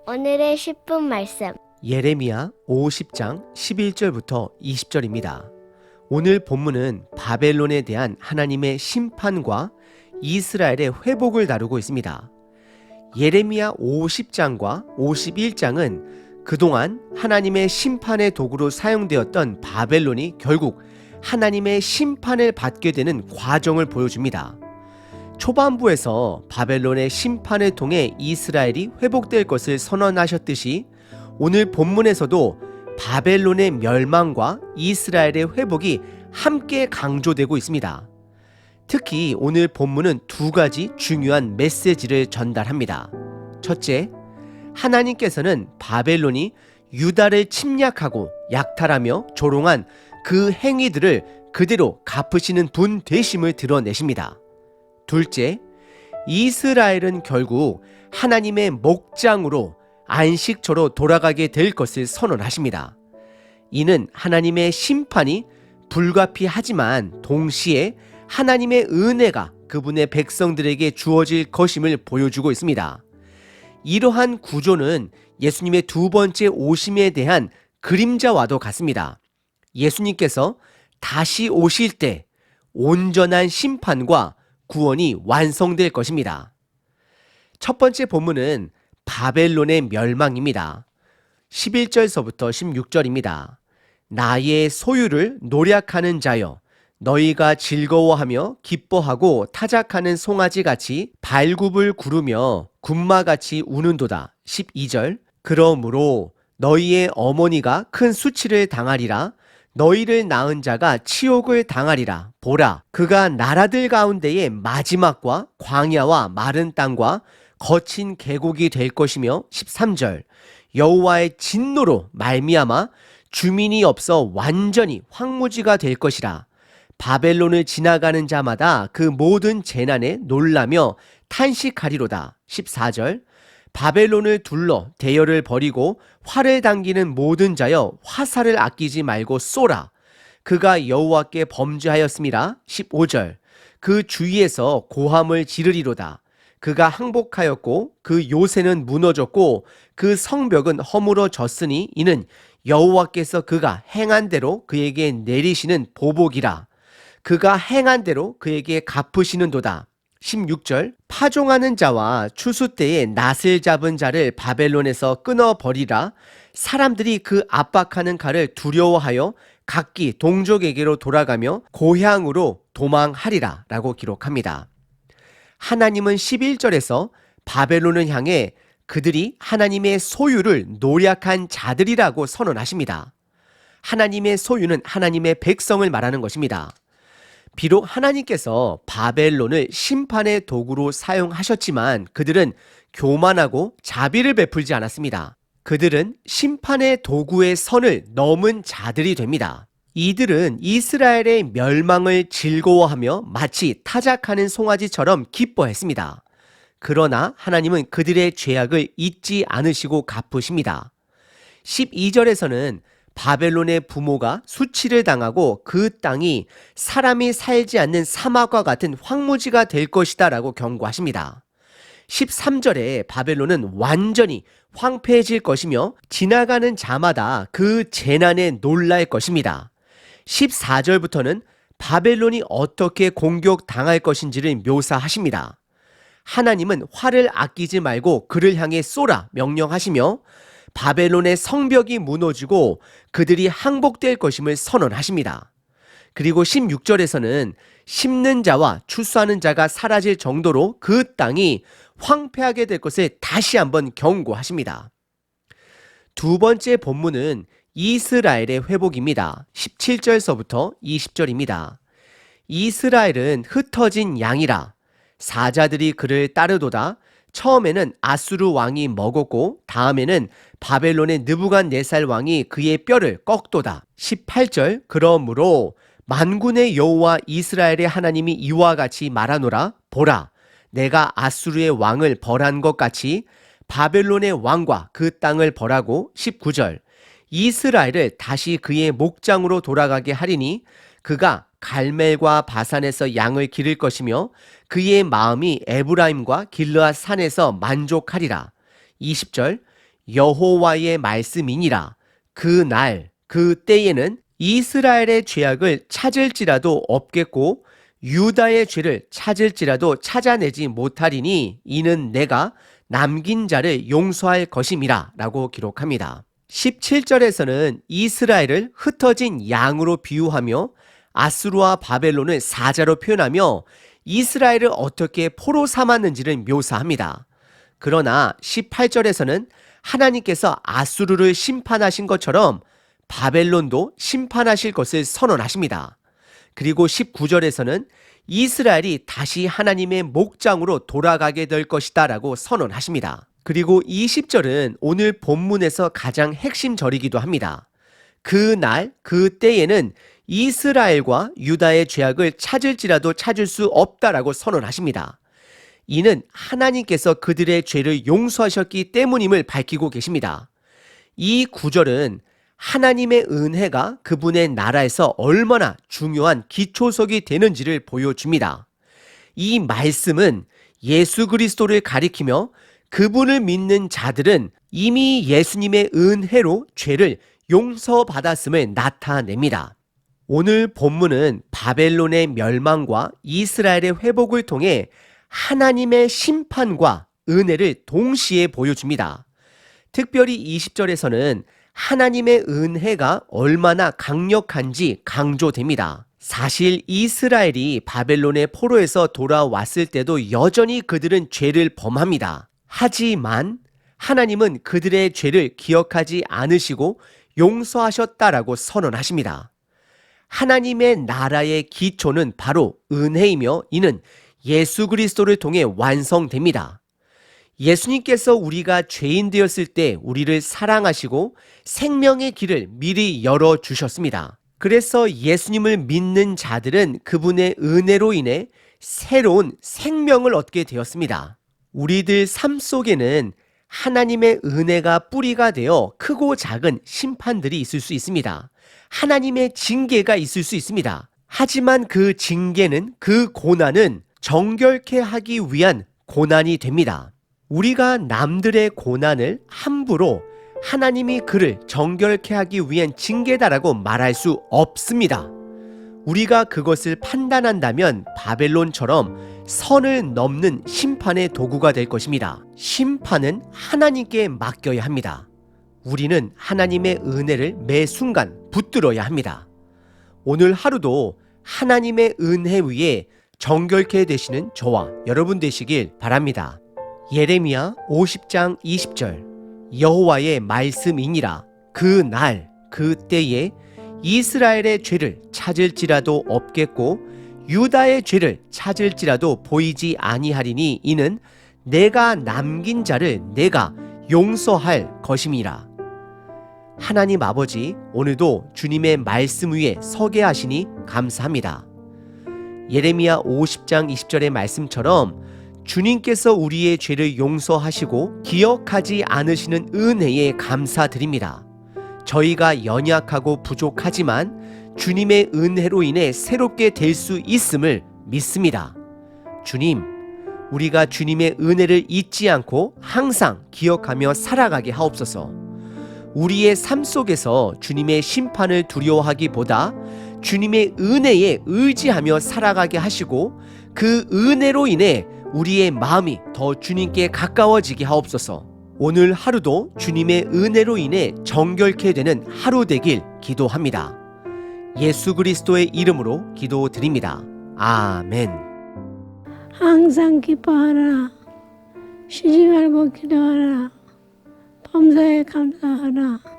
오늘의 10분 말씀. 예레미야 50장 11절부터 20절입니다. 오늘 본문은 바벨론에 대한 하나님의 심판과 이스라엘의 회복을 다루고 있습니다. 예레미야 50장과 51장은 그동안 하나님의 심판의 도구로 사용되었던 바벨론이 결국 하나님의 심판을 받게 되는 과정을 보여줍니다. 초반부에서 바벨론의 심판을 통해 이스라엘이 회복될 것을 선언하셨듯이 오늘 본문에서도 바벨론의 멸망과 이스라엘의 회복이 함께 강조되고 있습니다. 특히 오늘 본문은 두 가지 중요한 메시지를 전달합니다. 첫째, 하나님께서는 바벨론이 유다를 침략하고 약탈하며 조롱한 그 행위들을 그대로 갚으시는 분 되심을 드러내십니다. 둘째, 이스라엘은 결국 하나님의 목장으로 안식처로 돌아가게 될 것을 선언하십니다. 이는 하나님의 심판이 불가피하지만 동시에 하나님의 은혜가 그분의 백성들에게 주어질 것임을 보여주고 있습니다. 이러한 구조는 예수님의 두 번째 오심에 대한 그림자와도 같습니다. 예수님께서 다시 오실 때 온전한 심판과 구원이 완성될 것입니다. 첫 번째 본문은 바벨론의 멸망입니다. 11절서부터 16절입니다. 나의 소유를 노략하는 자여, 너희가 즐거워하며 기뻐하고 타작하는 송아지같이 발굽을 구르며 군마같이 우는도다. 12절. 그러므로 너희의 어머니가 큰 수치를 당하리라. 너희를 낳은 자가 치욕을 당하리라. 보라, 그가 나라들 가운데의 마지막과 광야와 마른 땅과 거친 계곡이 될 것이며 13절. 여호와의 진노로 말미암아 주민이 없어 완전히 황무지가 될 것이라. 바벨론을 지나가는 자마다 그 모든 재난에 놀라며 탄식하리로다. 14절. 바벨론을 둘러 대열을 벌이고 활을 당기는 모든 자여 화살을 아끼지 말고 쏘라. 그가 여호와께 범죄하였음이라. 15절. 그 주위에서 고함을 지르리로다. 그가 항복하였고 그 요새는 무너졌고 그 성벽은 허물어졌으니 이는 여호와께서 그가 행한 대로 그에게 내리시는 보복이라. 그가 행한 대로 그에게 갚으시는도다. 16절. 파종하는 자와 추수 때에 낫을 잡은 자를 바벨론에서 끊어버리라. 사람들이 그 압박하는 칼을 두려워하여 각기 동족에게로 돌아가며 고향으로 도망하리라 라고 기록합니다. 하나님은 11절에서 바벨론을 향해 그들이 하나님의 소유를 노략한 자들이라고 선언하십니다. 하나님의 소유는 하나님의 백성을 말하는 것입니다. 비록 하나님께서 바벨론을 심판의 도구로 사용하셨지만 그들은 교만하고 자비를 베풀지 않았습니다. 그들은 심판의 도구의 선을 넘은 자들이 됩니다. 이들은 이스라엘의 멸망을 즐거워하며 마치 타작하는 송아지처럼 기뻐했습니다. 그러나 하나님은 그들의 죄악을 잊지 않으시고 갚으십니다. 12절에서는 바벨론의 부모가 수치를 당하고 그 땅이 사람이 살지 않는 사막과 같은 황무지가 될 것이다 라고 경고하십니다. 13절에 바벨론은 완전히 황폐해질 것이며 지나가는 자마다 그 재난에 놀랄 것입니다. 14절부터는 바벨론이 어떻게 공격당할 것인지를 묘사하십니다. 하나님은 활을 아끼지 말고 그를 향해 쏘라 명령하시며 바벨론의 성벽이 무너지고 그들이 항복될 것임을 선언하십니다. 그리고 16절에서는 심는 자와 추수하는 자가 사라질 정도로 그 땅이 황폐하게 될 것을 다시 한번 경고하십니다. 두 번째 본문은 이스라엘의 회복입니다. 17절서부터 20절입니다. 이스라엘은 흩어진 양이라 사자들이 그를 따르도다. 처음에는 아수르 왕이 먹었고 다음에는 바벨론의 느부갓네살 왕이 그의 뼈를 꺾도다. 18절. 그러므로 만군의 여호와 이스라엘의 하나님이 이와 같이 말하노라. 보라, 내가 아수르의 왕을 벌한 것 같이 바벨론의 왕과 그 땅을 벌하고. 19절. 이스라엘을 다시 그의 목장으로 돌아가게 하리니 그가 갈멜과 바산에서 양을 기를 것이며 그의 마음이 에브라임과 길르앗 산에서 만족하리라. 20절 여호와의 말씀이니라. 그 날 그 때에는 이스라엘의 죄악을 찾을지라도 없겠고 유다의 죄를 찾을지라도 찾아내지 못하리니 이는 내가 남긴 자를 용서할 것임이라 라고 기록합니다. 17절에서는 이스라엘을 흩어진 양으로 비유하며 아수르와 바벨론을 사자로 표현하며 이스라엘을 어떻게 포로 삼았는지를 묘사합니다. 그러나 18절에서는 하나님께서 아수르를 심판하신 것처럼 바벨론도 심판하실 것을 선언하십니다. 그리고 19절에서는 이스라엘이 다시 하나님의 목장으로 돌아가게 될 것이다 라고 선언하십니다. 그리고 20절은 오늘 본문에서 가장 핵심 절이기도 합니다. 그 날, 그 때에는 이스라엘과 유다의 죄악을 찾을지라도 찾을 수 없다라고 선언하십니다. 이는 하나님께서 그들의 죄를 용서하셨기 때문임을 밝히고 계십니다. 이 구절은 하나님의 은혜가 그분의 나라에서 얼마나 중요한 기초석이 되는지를 보여줍니다. 이 말씀은 예수 그리스도를 가리키며 그분을 믿는 자들은 이미 예수님의 은혜로 죄를 용서받았음을 나타냅니다. 오늘 본문은 바벨론의 멸망과 이스라엘의 회복을 통해 하나님의 심판과 은혜를 동시에 보여줍니다. 특별히 20절에서는 하나님의 은혜가 얼마나 강력한지 강조됩니다. 사실 이스라엘이 바벨론의 포로에서 돌아왔을 때도 여전히 그들은 죄를 범합니다. 하지만 하나님은 그들의 죄를 기억하지 않으시고 용서하셨다라고 선언하십니다. 하나님의 나라의 기초는 바로 은혜이며 이는 예수 그리스도를 통해 완성됩니다. 예수님께서 우리가 죄인 되었을 때 우리를 사랑하시고 생명의 길을 미리 열어주셨습니다. 그래서 예수님을 믿는 자들은 그분의 은혜로 인해 새로운 생명을 얻게 되었습니다. 우리들 삶 속에는 하나님의 은혜가 뿌리가 되어 크고 작은 심판들이 있을 수 있습니다. 하나님의 징계가 있을 수 있습니다. 하지만 그 징계는, 그 고난은 정결케 하기 위한 고난이 됩니다. 우리가 남들의 고난을 함부로 하나님이 그를 정결케 하기 위한 징계다라고 말할 수 없습니다. 우리가 그것을 판단한다면 바벨론처럼 선을 넘는 심판의 도구가 될 것입니다. 심판은 하나님께 맡겨야 합니다. 우리는 하나님의 은혜를 매 순간 붙들어야 합니다. 오늘 하루도 하나님의 은혜 위에 정결케 되시는 저와 여러분 되시길 바랍니다. 예레미야 50장 20절 여호와의 말씀이니라. 그 날, 그 때에 이스라엘의 죄를 찾을지라도 없겠고 유다의 죄를 찾을지라도 보이지 아니하리니 이는 내가 남긴 자를 내가 용서할 것임이라. 하나님 아버지, 오늘도 주님의 말씀 위에 서게 하시니 감사합니다. 예레미야 50장 20절의 말씀처럼 주님께서 우리의 죄를 용서하시고 기억하지 않으시는 은혜에 감사드립니다. 저희가 연약하고 부족하지만 주님의 은혜로 인해 새롭게 될 수 있음을 믿습니다. 주님, 우리가 주님의 은혜를 잊지 않고 항상 기억하며 살아가게 하옵소서. 우리의 삶 속에서 주님의 심판을 두려워하기보다 주님의 은혜에 의지하며 살아가게 하시고 그 은혜로 인해 우리의 마음이 더 주님께 가까워지게 하옵소서. 오늘 하루도 주님의 은혜로 인해 정결케 되는 하루 되길 기도합니다. 예수 그리스도의 이름으로 기도드립니다. 아멘. 항상 기뻐하라. 쉬지 말고 기도하라. 범사에 감사하라.